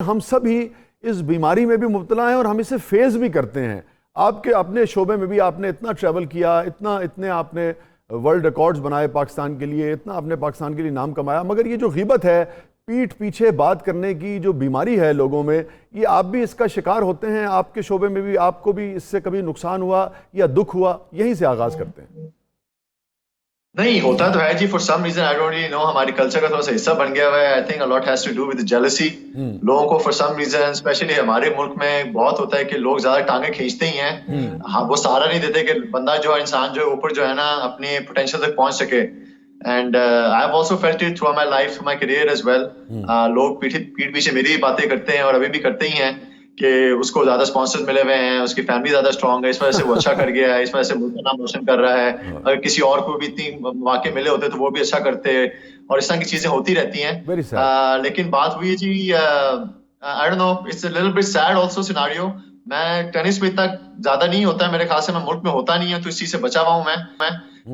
हम सब ही इस बीमारी में भी मुब्तला हैं और हम इसे फेस भी करते हैं। आपके अपने शोबे में भी आपने इतना ट्रैवल किया, इतने आपने वर्ल्ड रिकॉर्ड्स बनाए पाकिस्तान के लिए, इतना आपने पाकिस्तान के लिए नाम कमाया, मगर ये जो ग़ीबत है, पीठ पीछे बात करने की जो बीमारी है लोगों में, ये आप भी इसका शिकार होते हैं? आपके शोबे में भी आपको भी इससे कभी नुकसान हुआ या दुख हुआ? यहीं से आगाज़ करते हैं। नहीं होता तो है जी, for some reason I don't really know, हमारी कल्चर का थोड़ा सा हिस्सा बन गया हुआ है। I think a lot has to do with jealousy. लोगों को फॉर सम रीजन, स्पेशली हमारे मुल्क में बहुत होता है कि लोग ज्यादा टांगे खींचते ही हैं। हाँ, वो सहारा नहीं देते कि बंदा जो है, इंसान जो है ऊपर जो है ना, अपने पोटेंशियल तक पहुंच सके। And I have also felt it through my life, my career as well. लोग पीठ पीछे मेरी बातें करते हैं और अभी भी करते ही हैं कि उसको ज्यादा स्पॉन्सर्स मिले हुए हैं, उसकी फैमिली ज्यादा स्ट्रांग है, इस वजह से वो अच्छा कर गया है, इस वजह से मुल्क का नाम रोशन कर रहा है। अगर किसी और को भी इतनी मौके मिले होते तो वो भी अच्छा करते, और इस तरह की चीजें होती रहती हैं। लेकिन बात हुई है जी, I don't know, it's a little bit sad also scenario. मैं टेनिस में इतना ज्यादा नहीं होता है मेरे ख्याल से, मैं मुल्क में होता नहीं है, तो इस चीज से बचा हुआ हूँ मैं।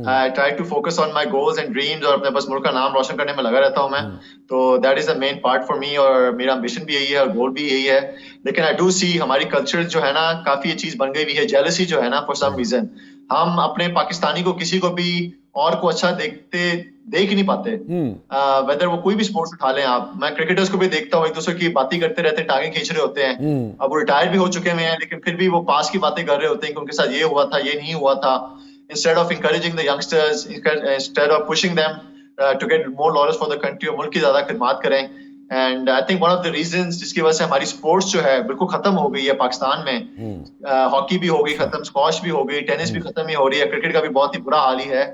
I try to focus on my goals and dreams, और अपने बस मुल्क का नाम रोशन करने में लगा रहता हूँ मैं। तो that is the main part for me, और मेरा एम्बिशन भी यही है और गोल भी यही है। लेकिन आई डू सी हमारी कल्चर जो है ना, काफी ये चीज बन गई हुई है, जेलसी जो है ना, फॉर सम रीजन हम अपने पाकिस्तानी को, किसी को भी और को अच्छा देख ही नहीं पाते। वेदर वो कोई भी स्पोर्ट्स उठा लें आप, मैं क्रिकेटर्स को भी देखता हूँ, एक दूसरे की बातें करते रहते हैं, टांगे खींच रहे होते हैं। अब वो रिटायर भी हो चुके हुए हैं, लेकिन फिर भी वो पास की बातें कर रहे होते हैं कि उनके साथ ये हुआ था, ये नहीं हुआ था। Instead of encouraging the youngsters, instead of pushing them to get more laurels for the country, और मुल्क की ज्यादा खिदमत करें। And I think one of the reasons जिसकी वजह से हमारी स्पोर्ट्स जो है बिल्कुल खत्म हो गई है पाकिस्तान में, हॉकी भी हो गई खत्म, स्क्वॉश भी हो गई, टेनिस भी खत्म ही हो रही है, क्रिकेट का भी बहुत ही बुरा हाल ही है।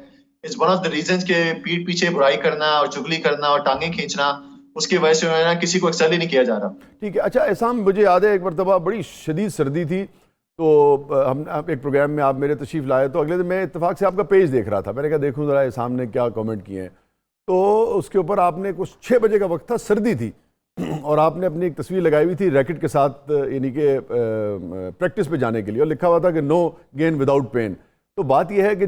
It's one of the reasons के पीठ पीछे बुराई करना और चुगली करना और टांगे खींचना, उसकी वजह से ना किसी को एक्सेल ही नहीं किया जा रहा। ठीक है, अच्छा एहसान, मुझे याद है एक मरतबा बड़ी शदीद सर्दी थी, तो हम एक प्रोग्राम में आप मेरे तशरीफ़ लाए, तो अगले दिन मैं इत्तेफाक से आपका पेज देख रहा था, मैंने कहा देखूं ज़रा ये सामने क्या कमेंट किए हैं। तो उसके ऊपर आपने कुछ 6 बजे का वक्त था, सर्दी थी, और आपने अपनी एक तस्वीर लगाई हुई थी रैकेट के साथ, यानी कि प्रैक्टिस पे जाने के लिए, और लिखा हुआ था कि नो गेन विदाउट पेन। तो बात यह है कि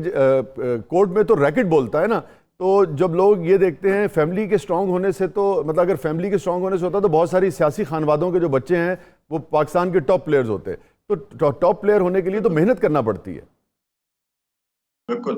कोर्ट में तो रैकेट बोलता है ना, तो जब लोग ये देखते हैं फैमिली के स्ट्रांग होने से, तो मतलब अगर फैमिली के स्ट्रांग होने से होता तो बहुत सारी सियासी खानवादों के जो बच्चे हैं वो पाकिस्तान के टॉप प्लेयर्स होते, तो टॉप प्लेयर होने के लिए तो मेहनत करना पड़ती है। बिल्कुल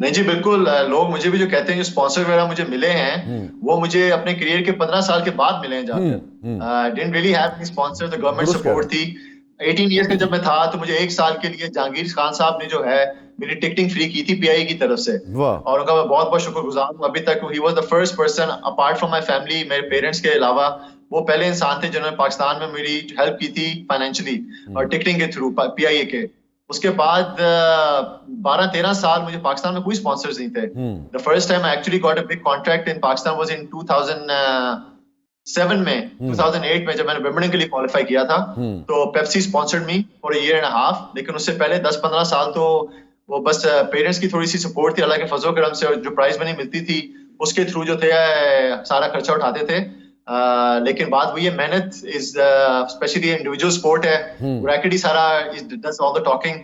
नहीं जी, बिल्कुल। लोग मुझे भी जो कहते हैं, जो स्पॉन्सर वगैरह मुझे मिले हैं, वो मुझे अपने करियर के 15 साल के बाद मिले हैं जाकर। Didn't really have any sponsor, the government support थी। 18 ईयर्स का जब मैं था, तो मुझे 1 साल के लिए जहांगीर खान साहब ने जो है मेरी टिकटिंग फ्री की थी पीआईए की तरफ से, और उनका मैं बहुत बहुत शुक्रगुजार हूँ अभी तक। He was the first person apart from my family, मेरे पेरेंट्स के अलावा वो पहले इंसान थे जिन्होंने पाकिस्तान में मेरी हेल्प की थी फाइनेंशियली और टिकटिंग के थ्रू पीआईए के। उसके बाद 12-13 साल मुझे पाकिस्तान में कोई स्पॉन्सर्स नहीं थे। The first time I actually got a big contract in Pakistan was in 2007 में, 2008 में, जब मैंने विंबलडन के लिए क्वालिफाई किया था। तो Pepsi sponsored me for a year and a half. लेकिन उससे पहले 10-15 साल तो वो बस पेरेंट्स की थोड़ी सी सपोर्ट थी, अल्लाह के फजल करम से, और जो प्राइज मनी मिलती थी उसके थ्रू जो थे सारा खर्चा उठाते थे। लेकिन बात वही है, मेहनत इज स्पेशली इंडिविजुअल स्पोर्ट है, रैकेट ही सारा डज ऑल द टॉकिंग।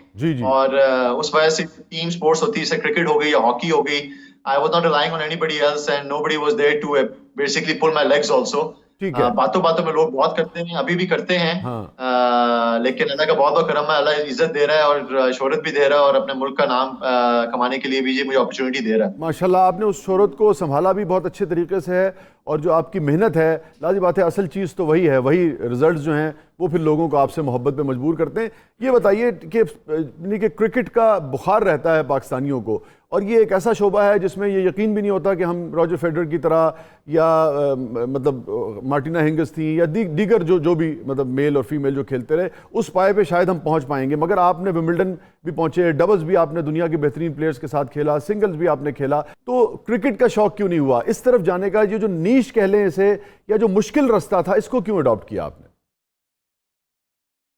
और उस वजह से टीम स्पोर्ट्स होती है, जैसे क्रिकेट हो गई या हॉकी हो गई, I was not relying on anybody else and nobody was there to basically pull my legs also. बातों बातों में लोग बहुत करते हैं, अभी भी करते हैं। लेकिन अल्लाह का बहुत बहुत करम है, अल्लाह इज्जत दे रहा है और शोहरत भी दे रहा है, और अपने मुल्क का नाम कमाने के लिए भी मुझे अपॉर्चुनिटी दे रहा है। माशाल्लाह, आपने उस शोहरत को संभाला भी बहुत अच्छे तरीके से है, और जो आपकी मेहनत है, लाज़िम बात है, असल चीज़ तो वही है, वही रिजल्ट्स जो हैं वो फिर लोगों को आपसे मोहब्बत पे मजबूर करते हैं। ये बताइए कि क्रिकेट का बुखार रहता है पाकिस्तानियों को, और ये एक ऐसा शोबा है जिसमें ये यकीन भी नहीं होता कि हम रॉजर फेडरर की तरह, या मतलब मार्टिना हिंगिस थी, या दीगर जो भी मतलब मेल और फीमेल जो खेलते रहे, उस पाए पे शायद हम पहुंच पाएंगे। मगर आपने विंबलडन भी पहुंचे, डबल्स भी आपने दुनिया के बेहतरीन प्लेयर्स के साथ खेला, सिंगल्स भी आपने खेला, तो क्रिकेट का शौक क्यों नहीं हुआ इस तरफ जाने का? ये जो नीश कह लें इसे, या जो मुश्किल रास्ता था, इसको क्यों अडॉप्ट किया आपने?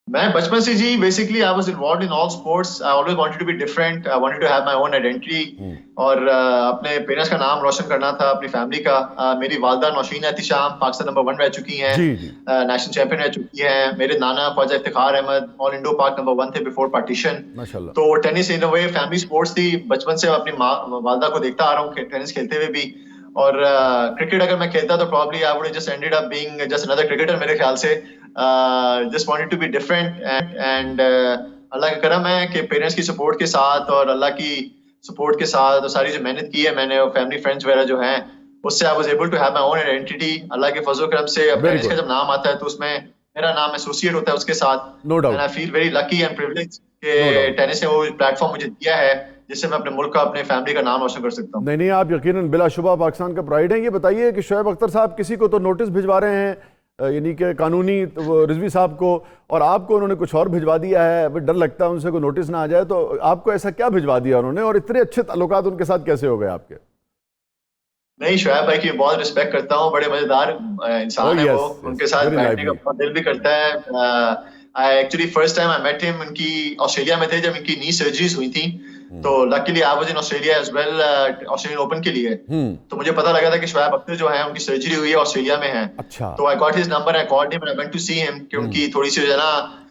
मैं बचपन से जी basically I was involved in all sports. I always wanted to be different, I wanted to have my own identity, और अपने पेरेंट्स का नाम रोशन करना था, अपनी फैमिली का। मेरी वालदा नौशीन एहतिशाम पाकिस्तान नंबर 1 रह चुकी हैं, नेशनल चैंपियन रह चुकी हैं। मेरे नाना ख्वाजा इफ्तिखार अहमद ऑल इंडो पाक नंबर 1 थे बिफोर पार्टीशन। तो टेनिस इन अ वे फैमिली स्पोर्ट्स थी, बचपन से अपनी वालदा को देखता आ रहा हूँ टेनिस खेलते हुए भी। और क्रिकेट अगर मैं खेलता तो probably I would just ended up being just another cricketer मेरे ख्याल से। Just wanted to be different and अल्लाह का करम है कि पेरेंट्स की सपोर्ट के साथ और अल्लाह की सपोर्ट के साथ और सारी जो मेहनत की है मैंने और फैमिली फ्रेंड्स वगैरह जो हैं उससे I was able to have my own identity. अल्लाह के फजल करम से पेरेंट्स का जब नाम आता है तो उसमें मेरा नाम एसोसिएट होता है उसके साथ। No doubt. And I feel very lucky and privilege कि टेनिस ने वो प्लेटफॉर्म मुझे दिया है जिससे मैं अपने मुल्क का अपने फैमिली का नाम रोशन कर सकता हूँ। नहीं नहीं, आप यकीनन बिलाशुबा पाकिस्तान का प्राइड है। ये बताइए कि शोएब अख्तर साहब किसी को तो नोटिस भिजवा रहे हैं, यानी कि कानूनी तो रिजवी साहब को, और आपको उन्होंने कुछ और भिजवा दिया है। अभी डर लगता है उनसे कोई नोटिस ना आ जाए, तो आपको ऐसा क्या भिजवा दिया उन्होंने और इतने अच्छे ताल्लुकात उनके साथ कैसे हो गए आपके? नहीं, शोएब भाई की बहुत रिस्पेक्ट करता हूँ, बड़े मजेदार इंसान है वो। उनके साथ बैठने का बहुत दिल भी करता है। I actually first time I met him उनकी ऑस्ट्रेलिया में थे जब इनकी नी सर्जरीज हुई थी, तो luckily I was in Australia as well Australian Open के लिए। तो मुझे पता लगा था कि शोएब अख्तर जो है उनकी सर्जरी हुई है ऑस्ट्रेलिया में है। अच्छा। तो I got his number, I called him and I went to see him कि उनकी थोड़ी सी जो है ना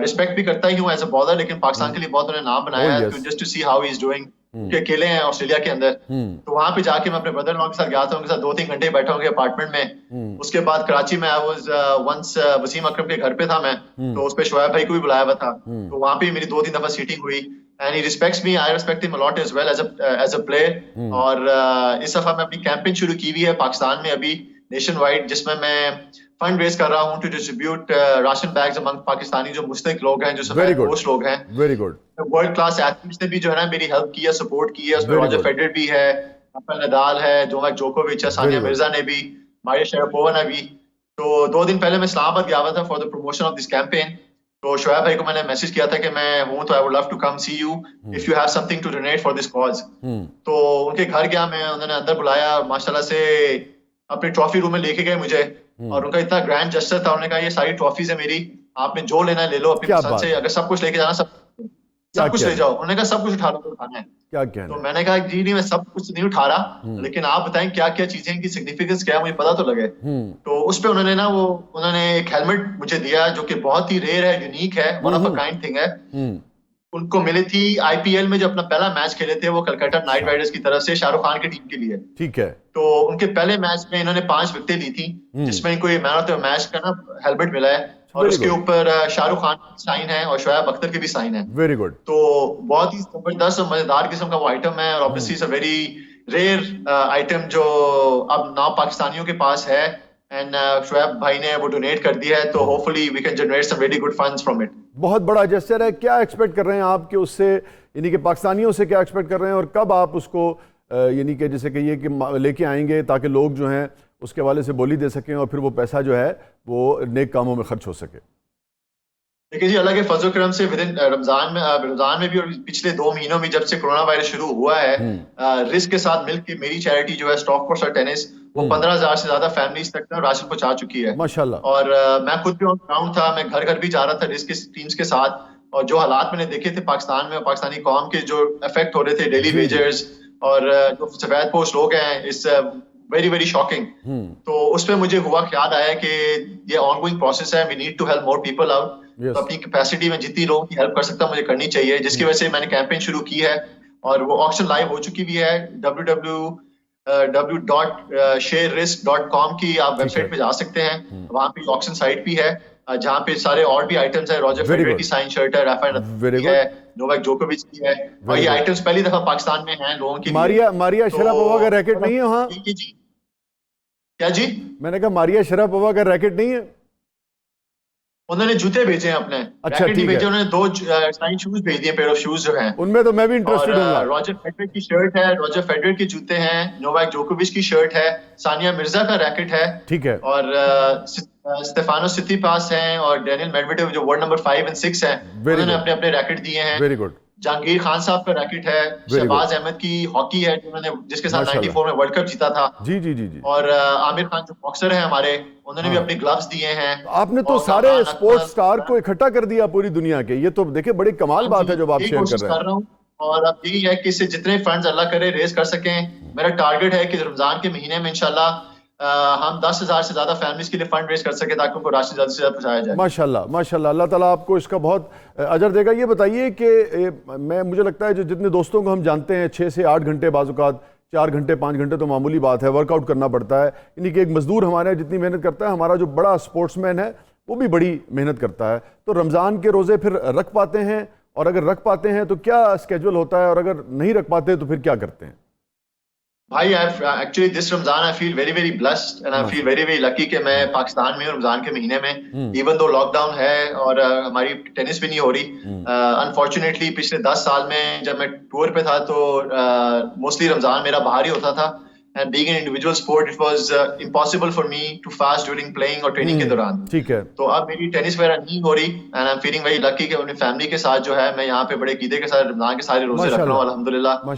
रिस्पेक्ट भी करता ही हूँ एज अ बॉलर, लेकिन पाकिस्तान के लिए बहुत उन्होंने नाम बनाया है, just to see how he is doing. कि अकेले हैं ऑस्ट्रेलिया के अंदर, तो वहां पे जाके मैं अपने ब्रदर लॉ के साथ गया था, उनके साथ 2-3 घंटे बैठा उनके अपार्टमेंट में। उसके बाद कराची में आई वाज वंस वसीम अकरम के घर पे था मैं, तो उस पे शोएब भाई को भी बुलाया हुआ था, तो वहां पे मेरी 2-3 दफा सीटिंग हुई। And he respects me, I respect him a lot as well as a player. और इस दफा मैं अपनी कैंपेन शुरू की हुई है पाकिस्तान में अभी नेशन वाइड, जिसमें मैं फंड रेज कर रहा हूँ to distribute ration bags among Pakistani जो मुस्तहिक लोग हैं, जो सफेदपोश लोग हैं। Very good. World class athletes ने भी जो है ना मेरी हेल्प की है, सपोर्ट की है। उसमें रॉजर फेडरर भी है, राफेल नडाल है, नोवाक जोकोविच है, सानिया मिर्जा ने भी, मारिया शरापोवा ने भी। तो 2 दिन पहले मैं इस्लामाबाद गया हुआ था for the promotion of this campaign. तो शोएब भाई को मैंने मैसेज किया था कि मैं हूं तो I would love to come see you if you have something to donate for this cause. तो उनके घर गया मैं, उन्होंने अंदर बुलाया, माशाल्लाह से अपने ट्रॉफी रूम में लेके गए मुझे, और उनका इतना ग्रैंड जेस्चर था। उन्होंने कहा ये सारी ट्रॉफीज है मेरी, आपने जो लेना है ले लो अपनी पसंद से, अगर सब कुछ लेके जाना सब कुछ ले जाओ। उन्होंने कहा सब कुछ उठा लो तो उठाना है। क्या कहना? तो मैंने कहा जी नहीं, मैं सब कुछ नहीं उठा रहा, लेकिन आप बताएं क्या क्या चीजें, इनकी सिग्निफिकेंस क्या है, मुझे पता तो लगे। तो उस पे उन्होंने एक हेलमेट मुझे दिया जो कि बहुत ही रेयर है, यूनिक है, one of a kind thing है। उनको मिली थी आईपीएल में, जो अपना पहला मैच खेले थे वो कलकत्ता नाइट राइडर्स की तरफ से शाहरुख खान की टीम के लिए। ठीक है। तो उनके पहले मैच में इन्होंने 5 विकेटें ली थी, जिसमें इनको ये मैन ऑफ द मैच का ना हेलमेट मिला है, और उसके ऊपर शाहरुख खान की साइन है और शोएब अख्तर की भी साइन है। Very good. तो बहुत ही जबरदस्त और मजेदार किस्म का वो आइटम है, और obviously it's a very rare item जो अब नाउ पाकिस्तानियों के पास है। एंड शोएब भाई ने वो डोनेट कर दिया है, तो hopefully we can generate some very good funds from it. बहुत बड़ा जेस्चर है। क्या एक्सपेक्ट कर रहे हैं आप कि उससे, यानी कि पाकिस्तानियों से क्या एक्सपेक्ट कर रहे हैं, और कब आप उसको यानी कि जैसे कहिए कि लेके आएंगे ताकि लोग जो हैं उसके हवाले से बोली दे सकें और फिर वो पैसा जो है वो नेक कामों में खर्च हो सके? देखिए जी, अल्लाह के फजल करम से विदिन रमजान में भी और पिछले 2 महीनों में जब से कोरोना वायरस शुरू हुआ है, रिस्क के साथ मिलकर मेरी चैरिटी जो है स्टॉक फॉर टेनिस, वो 15,000 से ज्यादा फैमिलीज तक राशन पहुंचा चुकी है माशाल्लाह। और मैं खुद भी ऑन ग्राउंड था, मैं घर घर भी जा रहा था रिस्क की टीम्स के साथ, और जो हालात मैंने देखे थे पाकिस्तान में और पाकिस्तानी कौम के जो इफेक्ट हो रहे थे, डेली वेजर्स और जो सफेदपोश लोग हैं, इस वेरी वेरी शॉकिंग। तो उस पर मुझे हुआ ख्याल आया कि ये ऑनगोइंग प्रोसेस है, we need to help more people out. तो अपनी कैपेसिटी में जितनी लोगों की हेल्प कर सकता मुझे करनी चाहिए, जिसकी वजह से मैंने कैंपेन शुरू की है, और वो ऑक्शन लाइव हो चुकी भी है। www.sharerisk.com की आप वेबसाइट पे जा सकते हैं, वहां पे ऑक्शन साइट भी है जहाँ पे सारे और भी आइटम्स है। रॉजर फेडरर की साइन शर्ट है, राफेल नडाल है, नोवाक जोकोविच की है, और ये आइटम्स पहली दफा पाकिस्तान में हैं लोगों के लिए। मारिया शरापोवा का रैकेट नहीं है वहाँ? क्या जी? मैंने कहा मारिया शरापोवा का रैकेट नहीं है? उन्होंने जूते भेजे हैं अपने। अच्छा, रैकेट नहीं भेजे, उन्होंने 2 साइन शूज भेज दिए, पेयर ऑफ शूज जो हैं उनमें तो मैं भी इंटरेस्टेड हूं। रॉजर फेडरर की शर्ट है, रॉजर फेडरर के जूते हैं, नोवाक जोकोविच की शर्ट है, सानिया मिर्जा का रैकेट है, ठीक है, और स्टेफानो सित्सिपास हैं, और डेनियल मेडवेडेव जो वर्ल्ड नंबर 5 और 6 हैं, उन्होंने अपने अपने रैकेट दिए हैं। Very good. जहांगीर खान साहब का रैकेट है, शहबाज अहमद की हॉकी है जिसके साथ 94 में वर्ल्ड कप जीता था, जी जी जी जी, और आमिर खान जो बॉक्सर है हमारे, उन्होंने भी अपने ग्लव्स दिए हैं। आपने तो सारे स्पोर्ट्स स्टार को इकट्ठा कर दिया पूरी दुनिया के, ये तो देखिए बड़ी कमाल बात है जो आप शेयर कर रहे हैं। और अब यही है कि इससे जितने फंड्स अल्लाह करे रेज कर सकें। मेरा टारगेट है कि रमजान के महीने में इंशाल्लाह हम 10,000 से ज्यादा फैमिलीज के लिए फंड रेज कर सके ताकि उनको राशन ज्यादा से ज्यादा पहुंचाया जाए। माशाल्लाह माशाल्लाह, अल्लाह ताला आपको इसका बहुत अजर देगा। ये बताइए कि मुझे लगता है जो जितने दोस्तों को हम जानते हैं 6 से 8 घंटे बाजुकात 4 घंटे 5 घंटे तो मामूली बात है, वर्कआउट करना पड़ता है। यानी कि एक मजदूर हमारे यहाँ जितनी मेहनत करता है, हमारा जो बड़ा स्पोर्ट्समैन है वो भी बड़ी मेहनत करता है। तो रमज़ान के रोज़े फिर रख पाते हैं, और अगर रख पाते हैं तो क्या स्केड्यूल होता है, और अगर नहीं रख पाते तो फिर क्या करते हैं? भाई actually this Ramzan I feel very very blessed and I feel very very lucky कि मैं पाकिस्तान में हूँ रमजान के महीने में, इवन दो लॉकडाउन है और हमारी टेनिस भी नहीं हो रही। अनफॉर्चुनेटली पिछले 10 साल में जब मैं टूर पे था तो मोस्टली रमजान मेरा बाहर ही होता था, and being an individual sport it was impossible for me to fast during playing और ट्रेनिंग के दौरान। ठीक है। तो अब मेरी टेनिस वगैरह नहीं हो रही and I am feeling very lucky कि अपनी फैमिली के साथ जो है मैं यहाँ पे बड़े कीदे के साथ रमजान के सारे रोजे रख रहा हूँ, अल्हम्दुलिल्लाह।